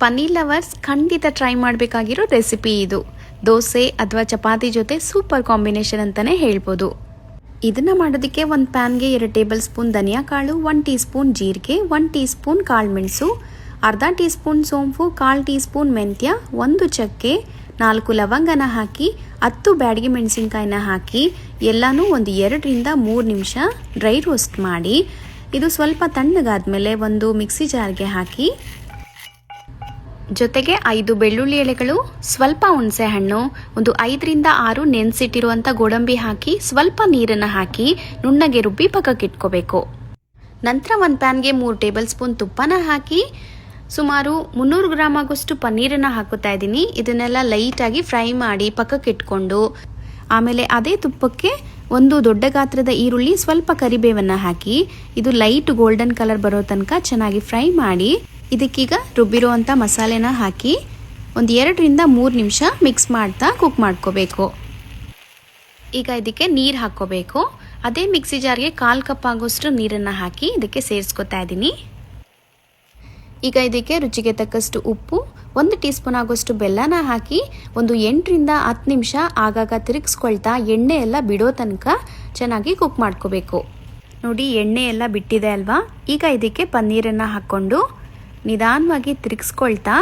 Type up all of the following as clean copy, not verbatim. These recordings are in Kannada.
ಪನ್ನೀರ್ ಲವರ್ಸ್ ಖಂಡಿತ ಟ್ರೈ ಮಾಡಬೇಕಾಗಿರೋ ರೆಸಿಪಿ ಇದು. ದೋಸೆ ಅಥವಾ ಚಪಾತಿ ಜೊತೆ ಸೂಪರ್ ಕಾಂಬಿನೇಷನ್ ಅಂತಲೇ ಹೇಳ್ಬೋದು. ಇದನ್ನು ಮಾಡೋದಕ್ಕೆ ಒಂದು ಪ್ಯಾನ್ಗೆ 2 ಟೇಬಲ್ ಸ್ಪೂನ್ ಧನಿಯಾ ಕಾಳು, 1 ಟೀ ಸ್ಪೂನ್ ಜೀರಿಗೆ, 1 ಟೀ ಸ್ಪೂನ್ ಕಾಳುಮೆಣಸು, ಅರ್ಧ ಟೀ ಸ್ಪೂನ್ ಸೋಂಪು, 1/4 ಟೀ ಸ್ಪೂನ್ ಮೆಂತ್ಯ, 1 ಚಕ್ಕೆ, 4 ಲವಂಗನ ಹಾಕಿ 10 ಬ್ಯಾಡಗಿ ಮೆಣಸಿನ್ಕಾಯಿನ ಹಾಕಿ ಎಲ್ಲನೂ ಒಂದು 2 ರಿಂದ 3 ನಿಮಿಷ ಡ್ರೈ ರೋಸ್ಟ್ ಮಾಡಿ ಇದು ಸ್ವಲ್ಪ ತಣ್ಣಗಾದ್ಮೇಲೆ ಒಂದು ಮಿಕ್ಸಿ ಜಾರ್ಗೆ ಹಾಕಿ ಜೊತೆಗೆ 5 ಬೆಳ್ಳುಳ್ಳಿ ಎಳೆಗಳು, ಸ್ವಲ್ಪ ಹುಣಸೆ ಹಣ್ಣು, ಒಂದು 5 ರಿಂದ 6 ನೆನೆಸಿಟ್ಟಿರುವಂಥ ಗೋಡಂಬಿ ಹಾಕಿ ಸ್ವಲ್ಪ ನೀರನ್ನು ಹಾಕಿ ನುಣ್ಣಗೆ ರುಬ್ಬಿ ಪಕ್ಕಕ್ಕಿಟ್ಕೋಬೇಕು. ನಂತರ ಒಂದು ಪ್ಯಾನ್ಗೆ 3 ಟೇಬಲ್ ಸ್ಪೂನ್ ತುಪ್ಪನ ಹಾಕಿ ಸುಮಾರು 300 ಗ್ರಾಮ್ ಆಗೋಷ್ಟು ಪನ್ನೀರನ್ನು ಹಾಕುತ್ತಾ ಇದ್ದೀನಿ. ಇದನ್ನೆಲ್ಲ ಲೈಟಾಗಿ ಫ್ರೈ ಮಾಡಿ ಪಕ್ಕಕ್ಕಿಟ್ಕೊಂಡು ಆಮೇಲೆ ಅದೇ ತುಪ್ಪಕ್ಕೆ ಒಂದು ದೊಡ್ಡ ಗಾತ್ರದ ಈರುಳ್ಳಿ, ಸ್ವಲ್ಪ ಕರಿಬೇವನ್ನು ಹಾಕಿ ಇದು ಲೈಟ್ ಗೋಲ್ಡನ್ ಕಲರ್ ಬರೋ ತನಕ ಚೆನ್ನಾಗಿ ಫ್ರೈ ಮಾಡಿ ಇದಕ್ಕೀಗ ರುಬ್ಬಿರುವಂಥ ಮಸಾಲೆನ ಹಾಕಿ ಒಂದು 2 ರಿಂದ 3 ನಿಮಿಷ ಮಿಕ್ಸ್ ಮಾಡ್ತಾ ಕುಕ್ ಮಾಡ್ಕೋಬೇಕು. ಈಗ ಇದಕ್ಕೆ ನೀರು ಹಾಕ್ಕೋಬೇಕು. ಅದೇ ಮಿಕ್ಸಿ ಜಾರ್ಗೆ 1/4 ಕಪ್ ಆಗೋಷ್ಟು ನೀರನ್ನು ಹಾಕಿ ಇದಕ್ಕೆ ಸೇರಿಸ್ಕೊತಾ ಇದ್ದೀನಿ. ಈಗ ಇದಕ್ಕೆ ರುಚಿಗೆ ತಕ್ಕಷ್ಟು ಉಪ್ಪು, 1 ಟೀ ಸ್ಪೂನ್ ಆಗೋಷ್ಟು ಬೆಲ್ಲನ ಹಾಕಿ ಒಂದು 8 ರಿಂದ 10 ನಿಮಿಷ ಆಗಾಗ ತಿರುಗಿಸ್ಕೊಳ್ತಾ ಎಣ್ಣೆ ಎಲ್ಲ ಬಿಡೋ ತನಕ ಚೆನ್ನಾಗಿ ಕುಕ್ ಮಾಡ್ಕೋಬೇಕು. ನೋಡಿ, ಎಣ್ಣೆ ಎಲ್ಲ ಬಿಟ್ಟಿದೆ ಅಲ್ವಾ? ಈಗ ಇದಕ್ಕೆ ಪನ್ನೀರನ್ನು ಹಾಕ್ಕೊಂಡು ನಿಧಾನವಾಗಿ ತಿರುಗಿಸ್ಕೊಳ್ತಾ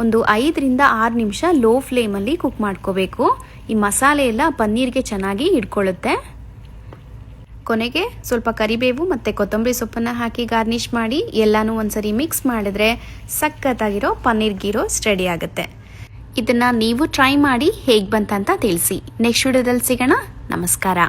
ಒಂದು 5 ರಿಂದ 6 ನಿಮಿಷ ಲೋ ಫ್ಲೇಮಲ್ಲಿ ಕುಕ್ ಮಾಡ್ಕೋಬೇಕು. ಈ ಮಸಾಲೆ ಎಲ್ಲ ಪನ್ನೀರ್ಗೆ ಚೆನ್ನಾಗಿ ಹಿಡ್ಕೊಳ್ಳುತ್ತೆ. ಕೊನೆಗೆ ಸ್ವಲ್ಪ ಕರಿಬೇವು ಮತ್ತು ಕೊತ್ತಂಬರಿ ಸೊಪ್ಪನ್ನು ಹಾಕಿ ಗಾರ್ನಿಷ್ ಮಾಡಿ ಎಲ್ಲನೂ ಒಂದ್ಸರಿ ಮಿಕ್ಸ್ ಮಾಡಿದ್ರೆ ಸಖತ್ತಾಗಿರೋ ಪನ್ನೀರ್ ಗೀ ರೋಸ್ಟ್ ರೆಡಿ ಆಗುತ್ತೆ. ಇದನ್ನು ನೀವು ಟ್ರೈ ಮಾಡಿ ಹೇಗೆ ಬಂತಂತ ತಿಳಿಸಿ. ನೆಕ್ಸ್ಟ್ ವಿಡಿಯೋದಲ್ಲಿ ಸಿಗೋಣ. ನಮಸ್ಕಾರ.